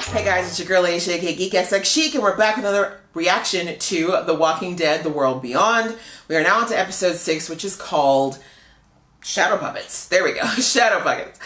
Hey guys, it's your girl Aisha, aka Geek Like Chic, and we're back with another reaction to The Walking Dead: The World Beyond. We are now on to episode 6, which is called Shadow Puppets. There we go, Shadow Puppets.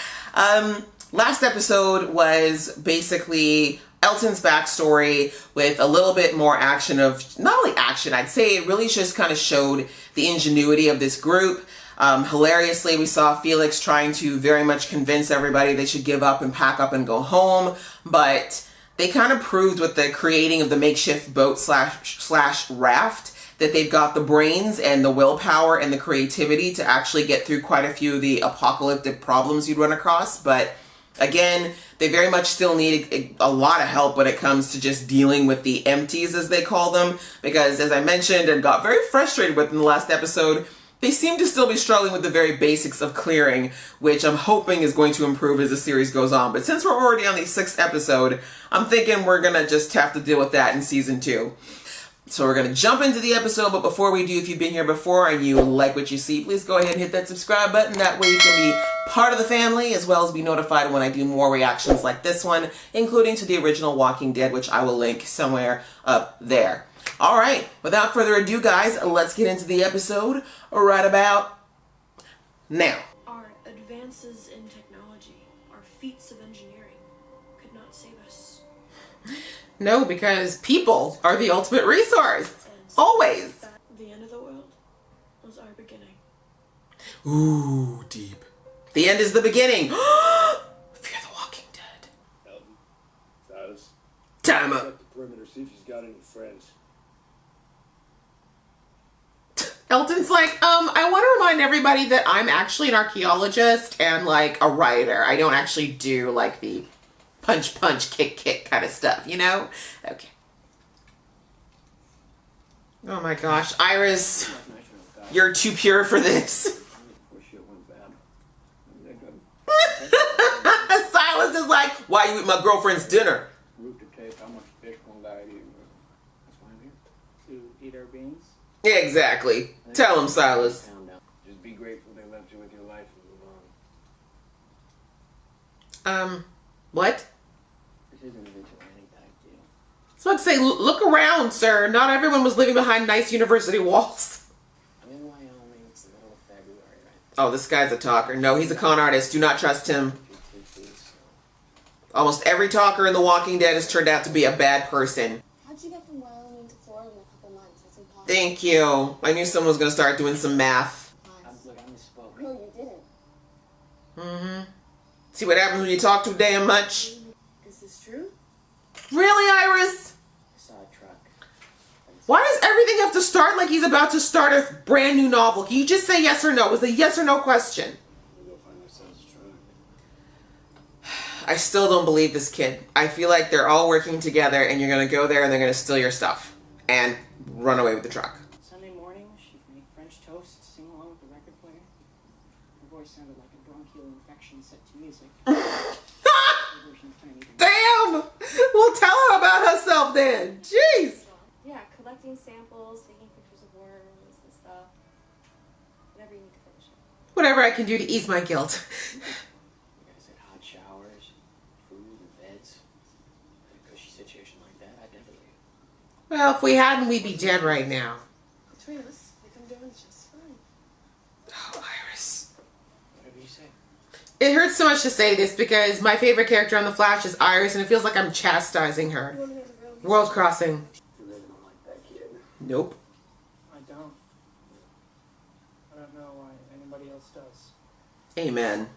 Last episode was basically Elton's backstory with a little bit more action of, not only action, I'd say it really just kind of showed the ingenuity of this group. Hilariously, we saw Felix trying to very much convince everybody they should give up and pack up and go home, but they kind of proved with the creating of the makeshift boat slash raft that they've got the brains and the willpower and the creativity to actually get through quite a few of the apocalyptic problems you'd run across. But again, they very much still need a lot of help when it comes to just dealing with the empties, as they call them, because as I mentioned and got very frustrated with in the last episode, they seem to still be struggling with the very basics of clearing, which I'm hoping is going to improve as the series goes on. But since we're already on the 6th episode, I'm thinking we're going to just have to deal with that in season 2. So we're going to jump into the episode, but before we do, if you've been here before and you like what you see, please go ahead and hit that subscribe button. That way you can be part of the family, as well as be notified when I do more reactions like this one, including to the original Walking Dead, which I will link somewhere up there. All right, without further ado, guys, let's get into the episode right about now. Our advances in technology, our feats of engineering, could not save us. No, because people are the ultimate resource. Always. The end of the world was our beginning. Ooh, deep. The end is the beginning. Fear the Walking Dead. Silas. Time up. Check the perimeter, see if she's got any friends. Elton's like, I want to remind everybody that I'm actually an archaeologist and like a writer. I don't actually do like the punch, punch, kick, kick kind of stuff, you know? Okay. Oh my gosh, Iris, you're too pure for this. Silas is like, why you eat my girlfriend's dinner? Root to taste how much fish one guy eating. That's why I'm here. To eat our beans? Yeah, exactly. Tell him, Silas. Just be grateful they left you with your life and move on. What? This isn't a vigilante type deal. I was about to say, look around, sir. Not everyone was living behind nice university walls. I'm in Wyoming. It's the middle of February, right? Oh, this guy's a talker. No, he's a con artist. Do not trust him. Almost every talker in The Walking Dead has turned out to be a bad person. How'd you get from Wyoming to Florida in a couple months? It's impossible. Thank you. I knew someone was going to start doing some math. Look, I misspoke. No, you didn't. Mm-hmm. See what happens when you talk too damn much? Is this true? Really, Iris? I saw a truck. Why does everything have to start like he's about to start a brand new novel? Can you just say yes or no? It was a yes or no question. We'll go find ourselves a truck. I still don't believe this kid. I feel like they're all working together and you're going to go there and they're going to steal your stuff and run away with the truck. Damn! Morning, she made French toast, sing along with the record player. Her voice sounded like a bronchial infection set to music. Damn! Well, tell her about herself then. Jeez. Yeah, collecting samples, taking pictures of worms and stuff. Whatever you need to finish it. Whatever I can do to ease my guilt. You guys had hot showers, food, and beds. In a cushy situation like that, I'd never leave. Well, if we hadn't, we'd be dead right now. Between us, we can do it just fine. Oh, Iris. Whatever you say. It hurts so much to say this because my favorite character on The Flash is Iris and it feels like I'm chastising her. World Crossing. You really don't like that kid. Nope. I don't. I don't know why anybody else does. Amen.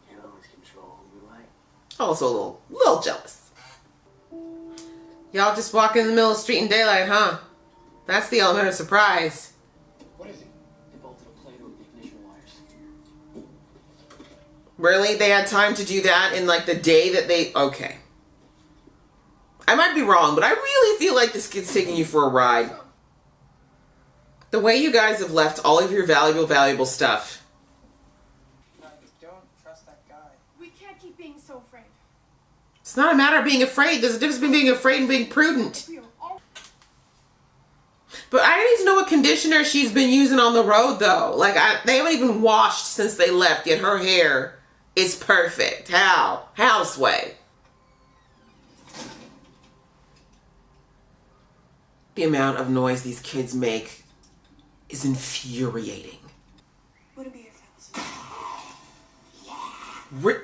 You can always control who you like. Also a little jealous. Y'all just walking in the middle of the street in daylight, huh? That's the element of surprise. What is it? They bolted a plate over the ignition wires. Really? They had time to do that in like the day that they... Okay. I might be wrong, but I really feel like this kid's taking you for a ride. The way you guys have left all of your valuable stuff. Don't trust that guy. We can't keep being so afraid. It's not a matter of being afraid. There's a difference between being afraid and being prudent. We are all But I need to know what conditioner she's been using on the road, though. Like, they haven't even washed since they left, yet her hair is perfect. How? Houseway. The amount of noise these kids make is infuriating. Would it be if that was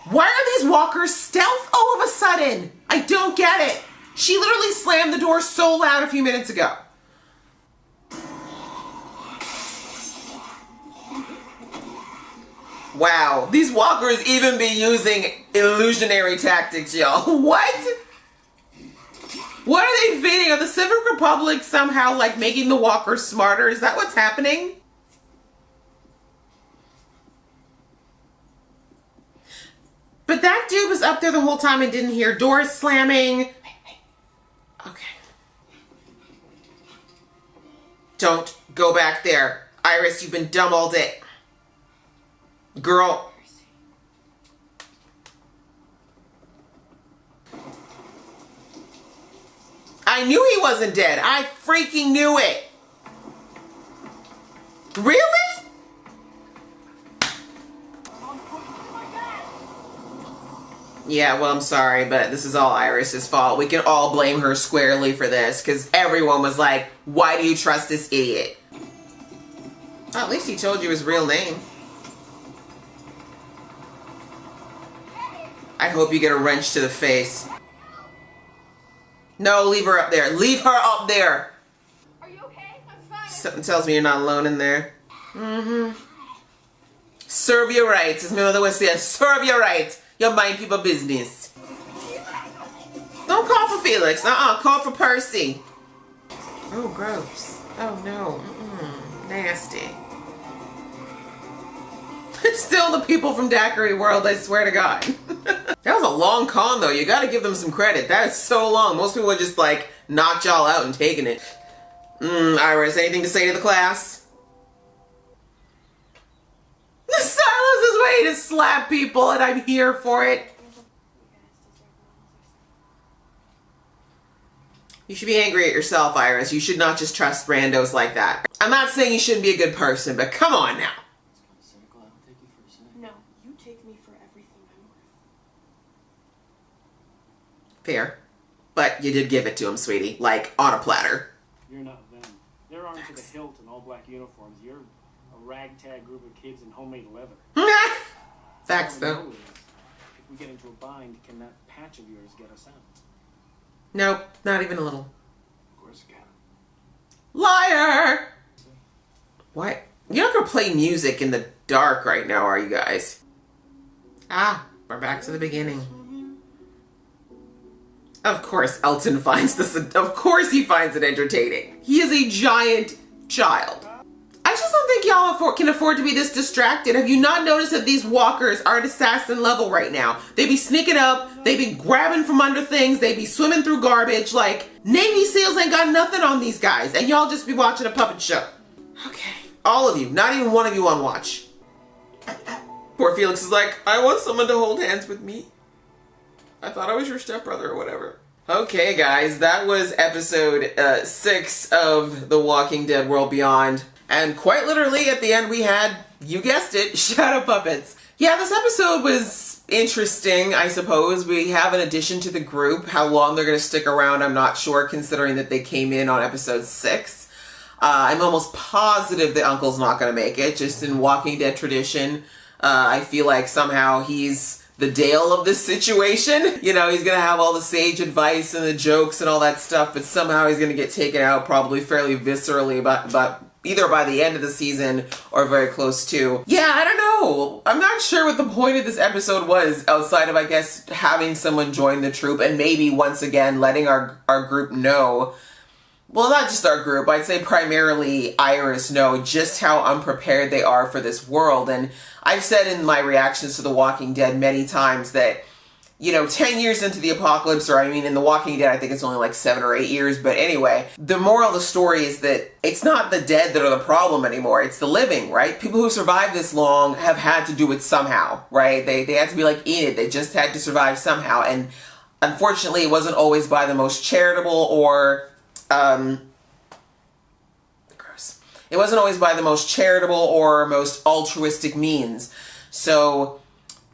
Why are these walkers stealth all of a sudden? I don't get it. She literally slammed the door so loud a few minutes ago. Wow, these walkers even be using illusionary tactics, y'all. What? What are they feeding? Are the Civic Republic somehow like making the walkers smarter? Is that what's happening? But that dude was up there the whole time and didn't hear doors slamming. Okay. Don't go back there. Iris, you've been dumb all day. Girl. I knew he wasn't dead. I freaking knew it. Really? Yeah, well, I'm sorry, but this is all Iris's fault. We can all blame her squarely for this, because everyone was like, why do you trust this idiot? Well, at least he told you his real name. I hope you get a wrench to the face. No, leave her up there. Leave her up there. Are you okay? I'm fine. Something tells me you're not alone in there. Mm-hmm. Serve your rights. As my mother would say, serve your rights. You mind people business. Don't call for Felix. Call for Percy. Oh, gross. Oh, no. Nasty. Still the people from Daiquiri World, I swear to God. That was a long con, though. You gotta give them some credit. That is so long. Most people would just, like, knock y'all out and taking it. Iris, anything to say to the class? Silas is ready to slap people, and I'm here for it. You should be angry at yourself, Iris. You should not just trust randos like that. I'm not saying you shouldn't be a good person, but come on now. No, you take me for everything I'm worth. Fair. But you did give it to him, sweetie. Like, on a platter. You're not them. They're armed to the hilt in all black uniforms. You're a ragtag group of kids in homemade leather. Facts, All I though. know is, if we get into a bind, can that patch of yours get us out? Nope, not even a little. Of course it can. Liar! What? You're not gonna play music in the dark right now, are you guys? Ah, we're back to the beginning. Of course Elton finds this, of course he finds it entertaining. He is a giant child. I just don't think y'all can afford to be this distracted. Have you not noticed that these walkers are at assassin level right now? They be sneaking up, they be grabbing from under things, they be swimming through garbage. Like, Navy SEALs ain't got nothing on these guys, and y'all just be watching a puppet show. Okay, all of you, not even one of you on watch. Poor Felix is like, I want someone to hold hands with me. I thought I was your stepbrother or whatever. Okay, guys, that was episode 6 of The Walking Dead World Beyond. And quite literally, at the end, we had, you guessed it, shadow puppets. Yeah, this episode was interesting, I suppose. We have an addition to the group. How long they're going to stick around, I'm not sure, considering that they came in on episode 6. I'm almost positive that Uncle's not going to make it, just in Walking Dead tradition. I feel like somehow he's the Dale of this situation. You know, he's going to have all the sage advice and the jokes and all that stuff, but somehow he's going to get taken out probably fairly viscerally about either by the end of the season or very close to. Yeah, I don't know. I'm not sure what the point of this episode was outside of, I guess, having someone join the troop and maybe once again letting our group know, well, not just our group, I'd say primarily Iris know just how unprepared they are for this world. And I've said in my reactions to The Walking Dead many times that, you know, 10 years into the apocalypse, or I mean in The Walking Dead, I think it's only like 7 or 8 years, but anyway, the moral of the story is that it's not the dead that are the problem anymore, it's the living, right? People who survived this long have had to do it somehow, right? They had to be like Enid, they just had to survive somehow, and unfortunately it wasn't always by the most charitable or, gross. It wasn't always by the most charitable or most altruistic means. So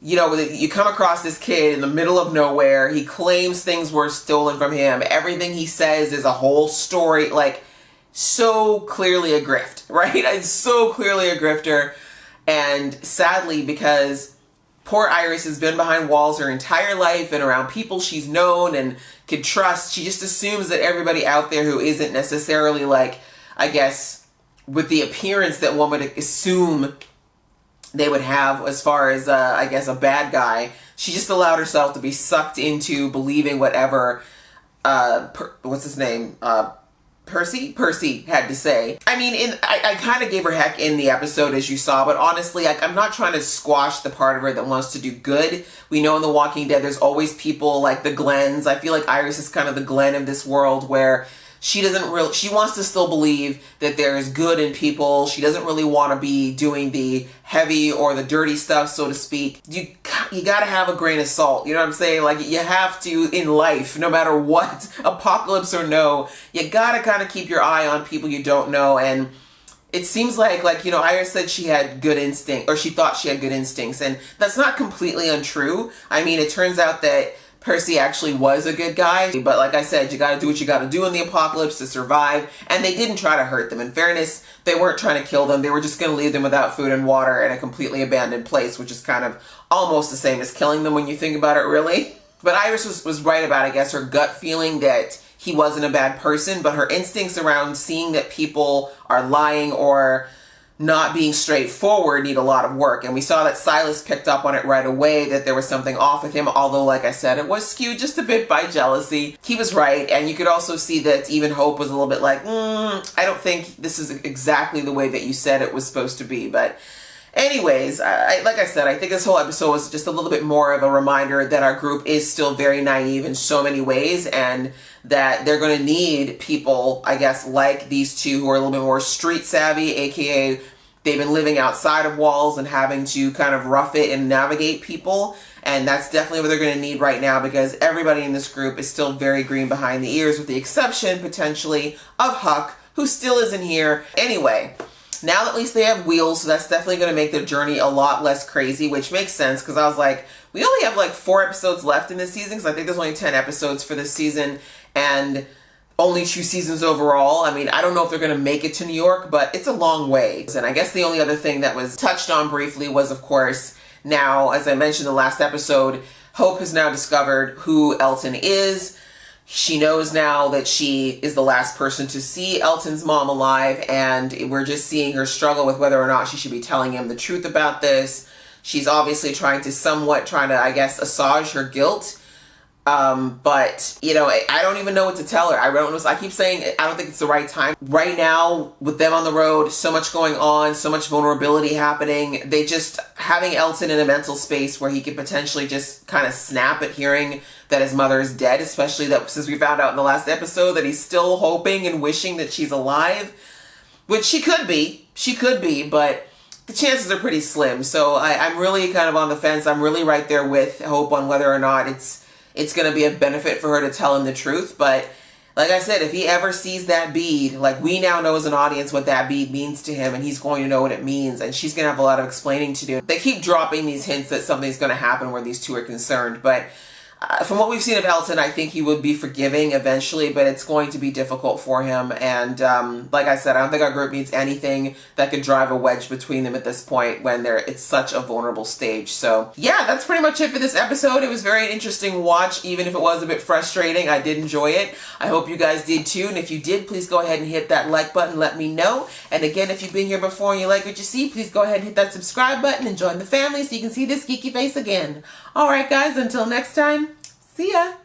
you know, you come across this kid in the middle of nowhere. He claims things were stolen from him. Everything he says is a whole story. Like, so clearly a grift, right? It's so clearly a grifter. And sadly, because poor Iris has been behind walls her entire life and around people she's known and could trust, she just assumes that everybody out there who isn't necessarily, like, I guess, with the appearance that one would assume they would have as far as, I guess, a bad guy, she just allowed herself to be sucked into believing whatever, what's his name, Percy had to say. I mean, I kind of gave her heck in the episode, as you saw, but honestly, like, I'm not trying to squash the part of her that wants to do good. We know in The Walking Dead, there's always people like the Glens. I feel like Iris is kind of the Glenn of this world, where she wants to still believe that there is good in people. She doesn't really want to be doing the heavy or the dirty stuff, so to speak. You got to have a grain of salt. You know what I'm saying? Like, you have to in life, no matter what, apocalypse or no, you got to kind of keep your eye on people you don't know. And it seems like, you know, Iris said she had good instinct, or she thought she had good instincts. And that's not completely untrue. I mean, it turns out that Percy actually was a good guy, but like I said, you gotta do what you gotta do in the apocalypse to survive, and they didn't try to hurt them. In fairness, they weren't trying to kill them, they were just gonna leave them without food and water in a completely abandoned place, which is kind of almost the same as killing them when you think about it, really. But Iris was right about, I guess, her gut feeling that he wasn't a bad person, but her instincts around seeing that people are lying or not being straightforward need a lot of work. And we saw that Silas picked up on it right away, that there was something off with him, although, like I said, it was skewed just a bit by jealousy. He was right, and you could also see that even Hope was a little bit like, I don't think this is exactly the way that you said it was supposed to be. But anyways, like I said, I think this whole episode was just a little bit more of a reminder that our group is still very naive in so many ways, and that they're going to need people, I guess, like these two who are a little bit more street savvy, aka they've been living outside of walls and having to kind of rough it and navigate people. And that's definitely what they're going to need right now, because everybody in this group is still very green behind the ears, with the exception, potentially, of Huck, who still isn't here. Anyway, now at least they have wheels, so that's definitely going to make their journey a lot less crazy, which makes sense, because I was like, we only have like 4 episodes left in this season, because I think there's only 10 episodes for this season, and only 2 seasons overall. I mean, I don't know if they're going to make it to New York, but it's a long way. And I guess the only other thing that was touched on briefly was, of course, now, as I mentioned in the last episode, Hope has now discovered who Elton is. She knows now that she is the last person to see Elton's mom alive, and we're just seeing her struggle with whether or not she should be telling him the truth about this. She's obviously trying to, I guess, assuage her guilt. But, you know, I don't even know what to tell her. I keep saying I don't think it's the right time. Right now, with them on the road, so much going on, so much vulnerability happening, having Elton in a mental space where he could potentially just kind of snap at hearing that his mother is dead, especially that since we found out in the last episode that he's still hoping and wishing that she's alive, which she could be, but the chances are pretty slim. So I'm really kind of on the fence. I'm really right there with Hope on whether or not it's going to be a benefit for her to tell him the truth. But like I said, if he ever sees that bead, like, we now know as an audience what that bead means to him, and he's going to know what it means, and she's going to have a lot of explaining to do. They keep dropping these hints that something's going to happen where these two are concerned, but from what we've seen of Elton, I think he would be forgiving eventually, but it's going to be difficult for him. And like I said, I don't think our group needs anything that could drive a wedge between them at this point when it's such a vulnerable stage. So yeah, that's pretty much it for this episode. It was very interesting watch, even if it was a bit frustrating. I did enjoy it. I hope you guys did too. And if you did, please go ahead and hit that like button. Let me know. And again, if you've been here before and you like what you see, please go ahead and hit that subscribe button and join the family so you can see this geeky face again. All right, guys, until next time. See ya!